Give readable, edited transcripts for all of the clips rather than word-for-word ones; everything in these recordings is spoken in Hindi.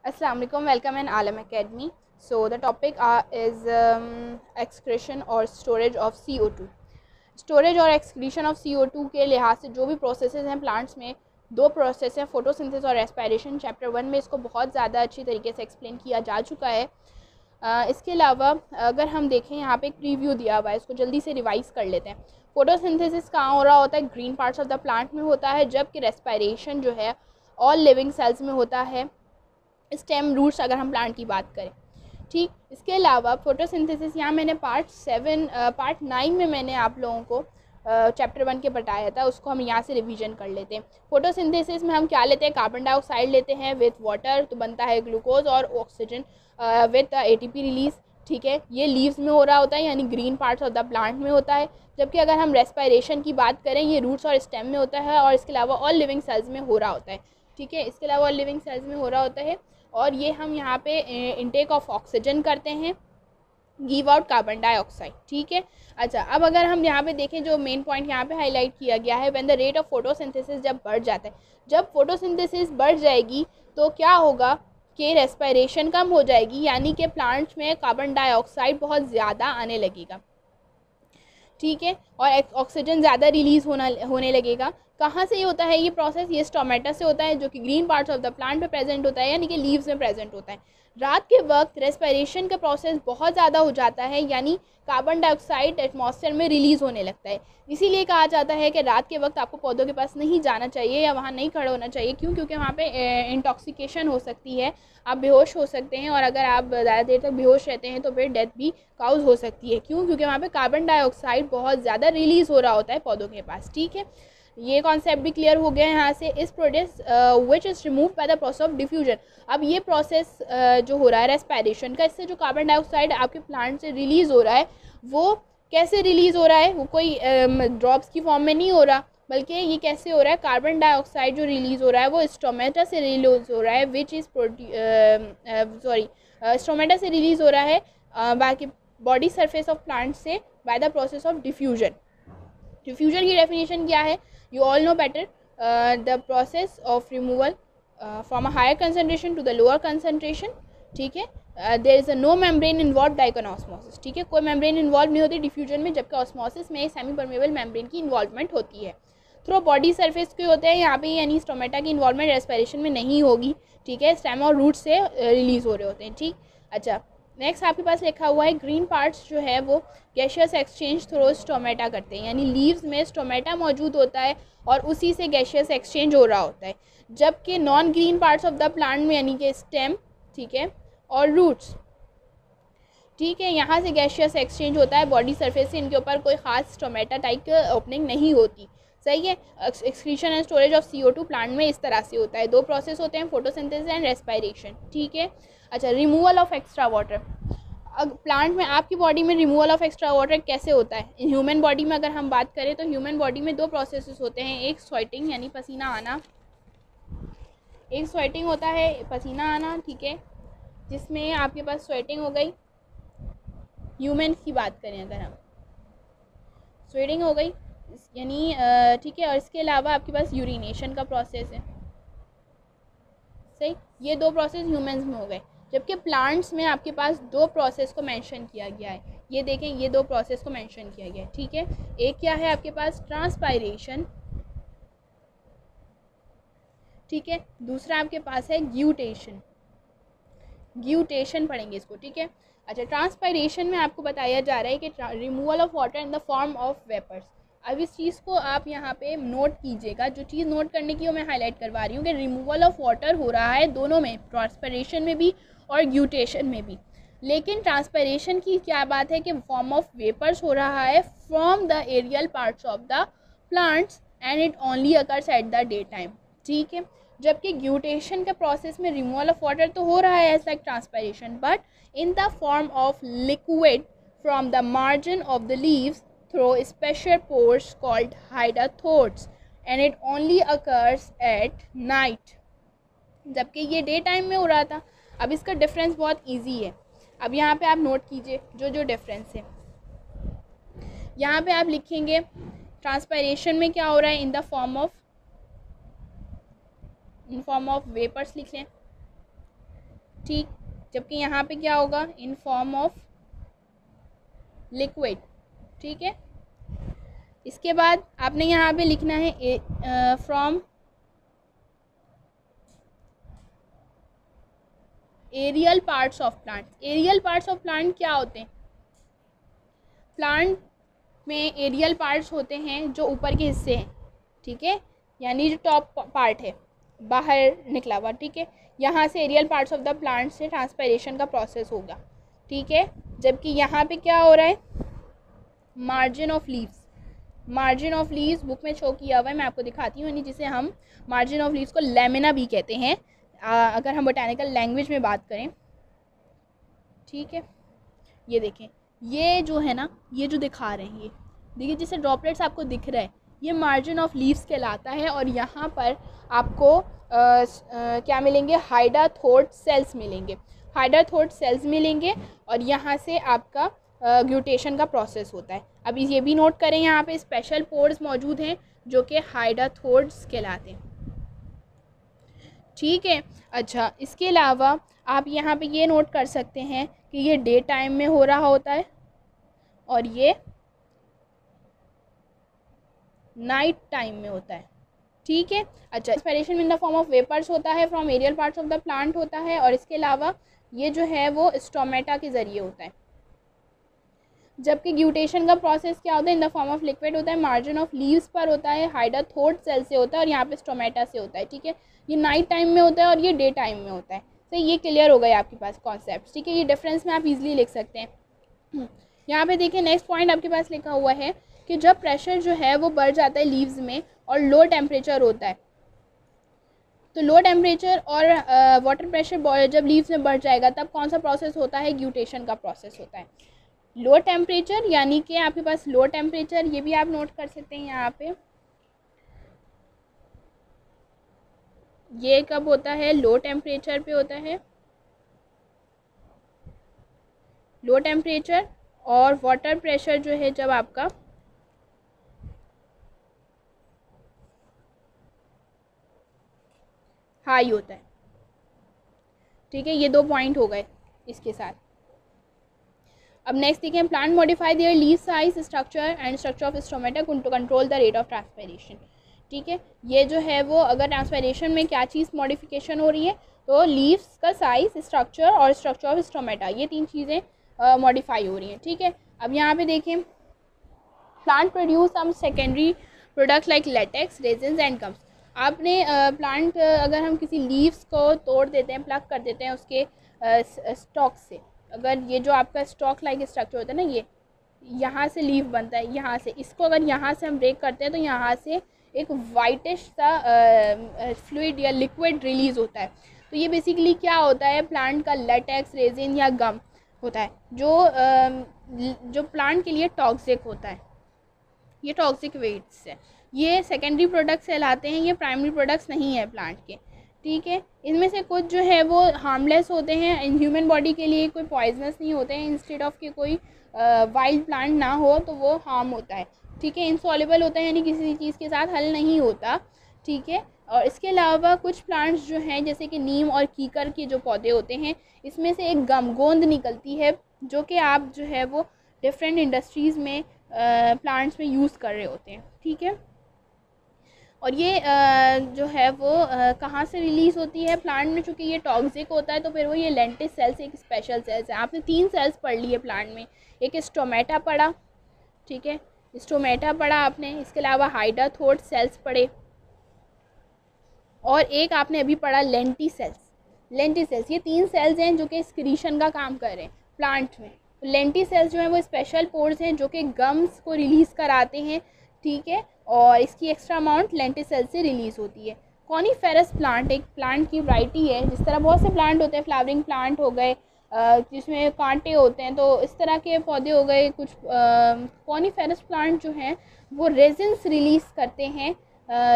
Assalamualaikum, welcome in Alam Academy. So the topic is excretion or storage of CO2. Storage और एक्सक्रीशन ऑफ CO2 के लिहाज से जो भी प्रोसेसेस हैं प्लांट्स में, दो प्रोसेस हैं, फोटोसिंथेसिस और रेस्पिरेशन। चैप्टर 1 में इसको बहुत ज़्यादा अच्छी तरीके से एक्सप्लेन किया जा चुका है। इसके अलावा अगर हम देखें, यहाँ पे एक प्रीव्यू दिया हुआ है, इसको जल्दी से रिवाइज़ कर लेते हैं। फोटोसिंथेसिस कहाँ हो रहा होता है? Green parts of the plant में होता है, जबकि रेस्पिरेशन जो है ऑल लिविंग सेल्स में होता है, स्टेम रूट्स अगर हम प्लांट की बात करें। ठीक, इसके अलावा फोटोसिंथेसिस, यहाँ मैंने पार्ट 9 में मैंने आप लोगों को चैप्टर 1 के बताया था, उसको हम यहाँ से रिवीजन कर लेते हैं। फोटोसिंथेसिस में हम क्या लेते हैं? कार्बन डाइऑक्साइड लेते हैं विथ वाटर, तो बनता है ग्लूकोज, और ऑक्सीजन विथ ATP रिलीज। ठीक है, ये लीव्स में हो रहा होता है, यानी green parts of the plant में होता है। जबकि अगर हम रेस्पिरेशन की बात करें, ये रूट्स और स्टेम में होता है, और इसके अलावा ऑल लिविंग सेल्स में हो रहा होता है। ठीक है, इसके अलावा ऑल लिविंग सेल्स में हो रहा होता है, और ये हम यहाँ पे इनटेक ऑफ ऑक्सीजन करते हैं, गिव आउट कार्बन डाइऑक्साइड। ठीक है, अच्छा, अब अगर हम यहाँ पे देखें, जो मेन पॉइंट यहाँ पे हाईलाइट किया गया है, when the rate of photosynthesis जब बढ़ जाता है, जब फोटोसिंथेसिस बढ़ जाएगी तो क्या होगा कि रेस्पिरेशन कम हो जाएगी, यानी कि प्लांट्स में कार्बन डाइऑक्साइड बहुत ज़्यादा आने लगेगा। ठीक है, और ऑक्सीजन ज़्यादा रिलीज़ होने लगेगा। कहाँ से ये होता है ये प्रोसेस? ये स्टोमेटा से होता है, जो कि green parts of the plant में प्रेजेंट होता है, यानी कि लीव्स में प्रेजेंट होता है। रात के वक्त रेस्पिरेशन का प्रोसेस बहुत ज़्यादा हो जाता है, यानी कार्बन डाइऑक्साइड एटमॉस्फेयर में रिलीज़ होने लगता है। इसीलिए कहा जाता है कि रात के वक्त आपको पौधों के पास नहीं जाना चाहिए या वहाँ नहीं खड़ा होना चाहिए। क्यों? क्योंकि वहाँ पे इंटॉक्सिकेशन हो सकती है, आप बेहोश हो सकते हैं, और अगर आप ज़्यादा देर तक बेहोश रहते हैं तो फिर डेथ भी काउज हो सकती है। क्यों? क्योंकि वहाँ पे कार्बन डाइऑक्साइड बहुत ज़्यादा रिलीज़ हो रहा होता है पौधों के पास। ठीक है, ये कॉन्सेप्ट भी क्लियर हो गया है यहाँ से। इस process which is remove by the process of diffusion. अब ये प्रोसेस जो हो रहा है रेस्पिरेशन का, इससे जो कार्बन डाइऑक्साइड आपके प्लांट से रिलीज़ हो रहा है, वो कैसे रिलीज़ हो रहा है? वो कोई ड्रॉप्स की फॉर्म में नहीं हो रहा, बल्कि ये कैसे हो रहा है? कार्बन डाइऑक्साइड जो रिलीज़ हो रहा है वो स्टोमेटा से रिलीज़ हो रहा है, विच इज़ स्टोमेटा से रिलीज़ हो रहा है बाकी बॉडी सरफेस ऑफ प्लांट से by the process of diffusion. Diffusion की डेफिनेशन क्या है? You all know better, the process of removal from a higher concentration to the lower concentration. ठीक है, there is a no membrane involve like an osmosis. ठीक है, कोई मेम्ब्रेन इन्वॉल्व नहीं होती डिफ्यूजन में, जबकि ऑस्मोसिस में सेमी परमेबल मेम्ब्रेन की इन्वॉल्वमेंट होती है। थ्रू बॉडी सरफेस के होते हैं यहाँ पे, यानी स्टोमेटा की इन्वॉल्वमेंट रेस्पिरेशन में नहीं होगी। ठीक है, स्टेम और रूट से रिलीज़ हो रहे होते हैं। ठीक, अच्छा, नेक्स्ट आपके पास लिखा हुआ है ग्रीन पार्ट्स जो है वो गैशियस एक्सचेंज थ्रू स्टोमेटा करते हैं, यानी लीव्स में स्टोमेटा मौजूद होता है और उसी से गैशियस एक्सचेंज हो रहा होता है। जबकि non green parts of the plant में, यानी कि स्टेम, ठीक है, और रूट्स, ठीक है, यहाँ से गैशियस एक्सचेंज होता है बॉडी सरफेस से, इनके ऊपर कोई खास स्टोमेटा टाइप की ओपनिंग नहीं होती। सही है, excretion and storage of CO2 plant में इस तरह से होता है। दो प्रोसेस होते हैं, फोटोसिंथेसिस एंड रेस्पिरेशन। ठीक है, अच्छा, removal of extra water. Plant में, आपकी बॉडी में रिमूवल ऑफ एक्स्ट्रा वाटर कैसे होता है? ह्यूमन बॉडी में अगर हम बात करें तो ह्यूमन बॉडी में दो प्रोसेसेस होते हैं, एक स्वेटिंग यानी पसीना आना, एक स्वेटिंग होता है पसीना आना। ठीक है, जिसमें आपके पास स्वेटिंग हो गई, ह्यूमन की बात करें अगर हम, स्वेटिंग हो गई यानी ठीक है, और इसके अलावा आपके पास यूरिनेशन का प्रोसेस है। सही, ये दो प्रोसेस ह्यूमंस में हो गए, जबकि प्लांट्स में आपके पास दो प्रोसेस को मेंशन किया गया है। ये देखें, ये दो प्रोसेस को मेंशन किया गया है। ठीक है, एक क्या है आपके पास? ट्रांसपायरेशन। ठीक है, दूसरा आपके पास है ग्यूटेशन। ग्यूटेशन पढ़ेंगे इसको। ठीक है, अच्छा, ट्रांसपायरेशन में आपको बताया जा रहा है कि removal of water in the form of vapours. अब इस चीज़ को आप यहाँ पे नोट कीजिएगा, जो चीज़ नोट करने की वो मैं हाईलाइट करवा रही हूँ कि रिमूवल ऑफ वाटर हो रहा है दोनों में, ट्रांसपायरेशन में भी और ग्यूटेशन में भी। लेकिन ट्रांसपायरेशन की क्या बात है कि फॉर्म ऑफ वेपर्स हो रहा है from the aerial parts of the plants, and it only occurs at the day time. ठीक है, जबकि ग्यूटेशन के प्रोसेस में रिमूवल ऑफ वाटर तो हो रहा है as like transpiration, but in the form of liquid from the margin of the leaves through special pores called hydatodes, and it only occurs at night, जबकि ये डे टाइम में हो रहा था। अब इसका डिफरेंस बहुत इजी है। अब यहाँ पे आप नोट कीजिए जो जो डिफरेंस है। यहाँ पे आप लिखेंगे ट्रांसपायरेशन में क्या हो रहा है, in the form of vapours लिख लें। ठीक, जबकि यहाँ पे क्या होगा, इन फॉर्म ऑफ लिक्विड। ठीक है, इसके बाद आपने यहाँ पे लिखना है from aerial parts of plant. Aerial parts of plant क्या होते हैं? प्लांट में एरियल पार्ट्स होते हैं जो ऊपर के हिस्से हैं, ठीक है, यानी जो टॉप पार्ट है बाहर निकला हुआ, ठीक है, यहाँ से aerial parts of the plant से ट्रांसपायरेशन का प्रोसेस होगा, ठीक है। जबकि यहाँ पे क्या हो रहा है, margin of leaves. Margin of leaves book में शो किया हुआ है, मैं आपको दिखाती हूँ, यानी जिसे हम मार्जिन ऑफ लीव्स को लेमिना भी कहते हैं अगर हम बोटैनिकल लैंग्वेज में बात करें, ठीक है। ये देखें, ये जो है ना, ये जो दिखा रहे हैं, ये देखिए जिसे ड्रॉपलेट्स आपको दिख रहा है, ये मार्जिन ऑफ लीव्स कहलाता है। और यहाँ पर आपको क्या मिलेंगे, हाइडाथोर्ट सेल्स मिलेंगे, हाइडाथोर्ट सेल्स मिलेंगे, और यहाँ से आपका ग्लूटेशन का प्रोसेस होता है। अब ये भी नोट करें, यहाँ पे स्पेशल पोर्स मौजूद हैं जो कि हाइडाथोर्ट्स कहलाते हैं, ठीक है। अच्छा, इसके अलावा आप यहाँ पे ये नोट कर सकते हैं कि ये डे टाइम में हो रहा होता है और ये नाइट टाइम में होता है, ठीक है। अच्छा, transpiration in the form of vapours होता है, from aerial parts of the plant होता है, और इसके अलावा ये जो है वो स्टोमेटा के ज़रिए होता है। जबकि ग्लूटेशन का प्रोसेस क्या होता है, in the form of liquid होता है, मार्जिन ऑफ लीव्स पर होता है, हाइडाथोर्ट सेल से होता है, और यहाँ पे स्टोमेटा से होता है, ठीक है। ये नाइट टाइम में होता है और ये डे टाइम में होता है। तो ये क्लियर हो गया आपके पास कॉन्सेप्ट, ठीक है। ये डिफरेंस में आप इजीली लिख सकते हैं। यहाँ पे देखिए नेक्स्ट पॉइंट आपके पास लिखा हुआ है कि जब प्रेशर जो है वो बढ़ जाता है लीव्स में और लो टेम्परेचर होता है, तो लो टेम्परेचर और वाटर प्रेशर जब लीव्स में बढ़ जाएगा तब कौन सा प्रोसेस होता है, ग्लूटेशन का प्रोसेस होता है। लो टेम्परेचर यानी कि आपके पास लो टेम्परेचर, ये भी आप नोट कर सकते हैं यहाँ पे, ये कब होता है, लो टेम्परेचर पे होता है, लो टेम्परेचर, और वाटर प्रेशर जो है जब आपका हाई होता है, ठीक है। ये दो पॉइंट हो गए इसके साथ। अब नेक्स्ट देखें, plant modify their leaf size, structure and structure of stomata to control the rate of transpiration, ठीक है। ये जो है वो अगर ट्रांसपायरेशन में क्या चीज़ मॉडिफिकेशन हो रही है, तो लीव्स का साइज, स्ट्रक्चर और स्ट्रक्चर ऑफ स्टोमेटा, ये तीन चीज़ें मॉडिफाई हो रही हैं, ठीक है। अब यहाँ पे देखें, plant produce some secondary products like latex, resins and gums. आपने प्लांट अगर हम किसी लीव्स को तोड़ देते हैं, प्लग कर देते हैं उसके स्टॉक से, अगर ये जो आपका स्टॉक लाइक स्ट्रक्चर होता है ना, ये यहाँ से लीफ बनता है, यहाँ से, इसको अगर यहाँ से हम ब्रेक करते हैं तो यहाँ से एक वाइटिश सा फ्लूइड या लिक्विड रिलीज़ होता है। तो ये बेसिकली क्या होता है, प्लांट का लेटेक्स, रेजिन या गम होता है जो प्लांट के लिए टॉक्सिक होता है। ये टॉक्सिक वेट्स है, ये सेकेंडरी प्रोडक्ट्स कहलाते हैं, ये प्राइमरी प्रोडक्ट्स नहीं है प्लांट के, ठीक है। इनमें से कुछ जो है वो हार्मलेस होते हैं, इन ह्यूमन बॉडी के लिए कोई पॉइजनस नहीं होते हैं, इंस्टेड ऑफ के कोई वाइल्ड प्लांट ना हो तो वो हार्म होता है, ठीक है। इनसॉल्युबल होता है, यानी किसी चीज़ के साथ हल नहीं होता, ठीक है। और इसके अलावा कुछ प्लांट्स जो हैं जैसे कि नीम और कीकर के जो पौधे होते हैं, इसमें से एक गोंद निकलती है जो कि आप जो है वो डिफरेंट इंडस्ट्रीज़ में प्लांट्स में यूज़ कर रहे होते हैं, ठीक है। और ये जो है वो कहाँ से रिलीज़ होती है प्लांट में, चूँकि ये टॉक्सिक होता है तो फिर वो ये लेंटिस सेल्स एक स्पेशल सेल्स है। आपने 3 सेल्स पढ़ लिए प्लांट में, एक स्टोमेटा पढ़ा, ठीक है, स्टोमेटा पढ़ा आपने, इसके अलावा हाइडाथोर्ट सेल्स पढ़े, और एक आपने अभी पढ़ा लेंटी सेल्स। लेंटी सेल्स, ये 3 सेल्स हैं जो कि स्क्रीशन का काम कर रहे हैं प्लांट में। लेंटी सेल्स जो हैं वो स्पेशल पोर्स हैं जो कि गम्स को रिलीज़ कराते हैं, ठीक है, और इसकी एक्स्ट्रा अमाउंट लेंटी सेल से रिलीज़ होती है। कॉनीफेरस प्लांट एक प्लांट की वैरायटी है, जिस तरह बहुत से प्लांट होते हैं, फ्लावरिंग प्लांट हो गए जिसमें कांटे होते हैं, तो इस तरह के पौधे हो गए कुछ। कॉनीफेरस प्लांट जो हैं वो रेजिन्स रिलीज़ करते हैं,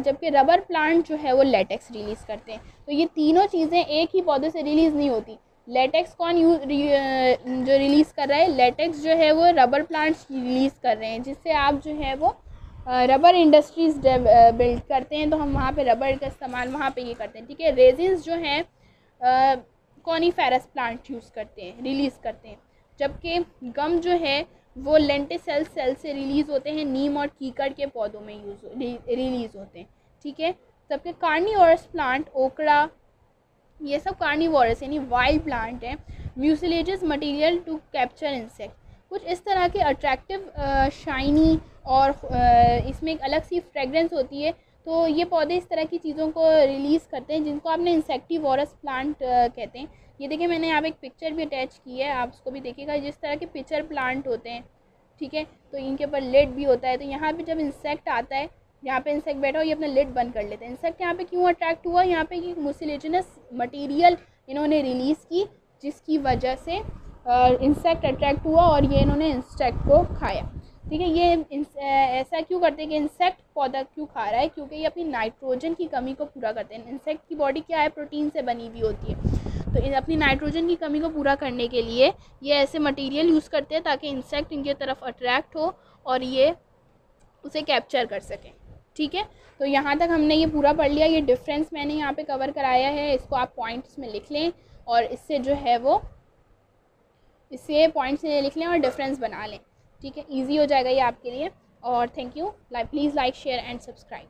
जबकि रबर प्लांट जो है वो लेटेक्स रिलीज़ करते हैं। तो ये तीनों चीज़ें एक ही पौधे से रिलीज़ नहीं होती। लेटेक्स कौन जो रिलीज़ कर रहा है, लेटेक्स जो है वो रबर प्लांट्स रिलीज़ कर रहे हैं, जिससे आप जो है वो रबर इंडस्ट्रीज़ बिल्ड करते हैं, तो हम वहाँ पे रबर का इस्तेमाल वहाँ पे ये करते हैं, ठीक है। रेजिन्स जो हैं कॉनीफेरस प्लांट यूज़ करते हैं, रिलीज़ करते हैं, जबकि गम जो है वो लेंटिसेल सेल से रिलीज़ होते हैं, नीम और कीकड़ के पौधों में रिलीज़ होते हैं, ठीक है। जबकि कार्निवोरस प्लांट, ओकड़ा, ये सब कार्निवोरस यानी वाइल्ड प्लांट हैं, म्यूसिलेजेस मटेरियल टू कैप्चर इंसेक्ट। कुछ इस तरह के अट्रैक्टिव, शाइनी और इसमें एक अलग सी फ्रेगरेंस होती है, तो ये पौधे इस तरह की चीज़ों को रिलीज़ करते हैं जिनको आपने इंसेक्टिवोरस प्लांट कहते हैं। ये देखिए मैंने यहाँ पे एक पिक्चर भी अटैच की है, आप उसको भी देखिएगा, जिस तरह के पिक्चर प्लांट होते हैं, ठीक है, तो इनके ऊपर लिड भी होता है। तो यहाँ पे जब इंसेक्ट आता है, यहाँ पे इंसेक्ट बैठा हो, ये अपना लिड बंद कर लेते हैं। इंसेक्ट यहाँ पे क्यों अट्रैक्ट हुआ, यहाँ पे ये म्यूसिलेजिनस मटेरियल इन्होंने रिलीज़ की, जिसकी वजह से इंसेक्ट अट्रैक्ट हुआ और ये इन्होंने इंसेक्ट को खाया, ठीक है। ये ऐसा क्यों करते हैं कि इंसेक्ट पौधा क्यों खा रहा है, क्योंकि ये अपनी नाइट्रोजन की कमी को पूरा करते हैं। इंसेक्ट की बॉडी क्या है, प्रोटीन से बनी हुई होती है, तो अपनी नाइट्रोजन की कमी को पूरा करने के लिए ये ऐसे मटेरियल यूज़ करते हैं ताकि इंसेक्ट इनकी तरफ अट्रैक्ट हो और ये उसे कैप्चर कर सकें, ठीक है। तो यहाँ तक हमने ये पूरा पढ़ लिया। ये डिफरेंस मैंने यहाँ पे कवर कराया है, इसको आप पॉइंट्स में लिख लें और इससे जो है वो इससे पॉइंट्स में लिख लें और डिफरेंस बना लें, ठीक है। ईजी हो जाएगा ये आपके लिए। और thank you. Please like, share and subscribe.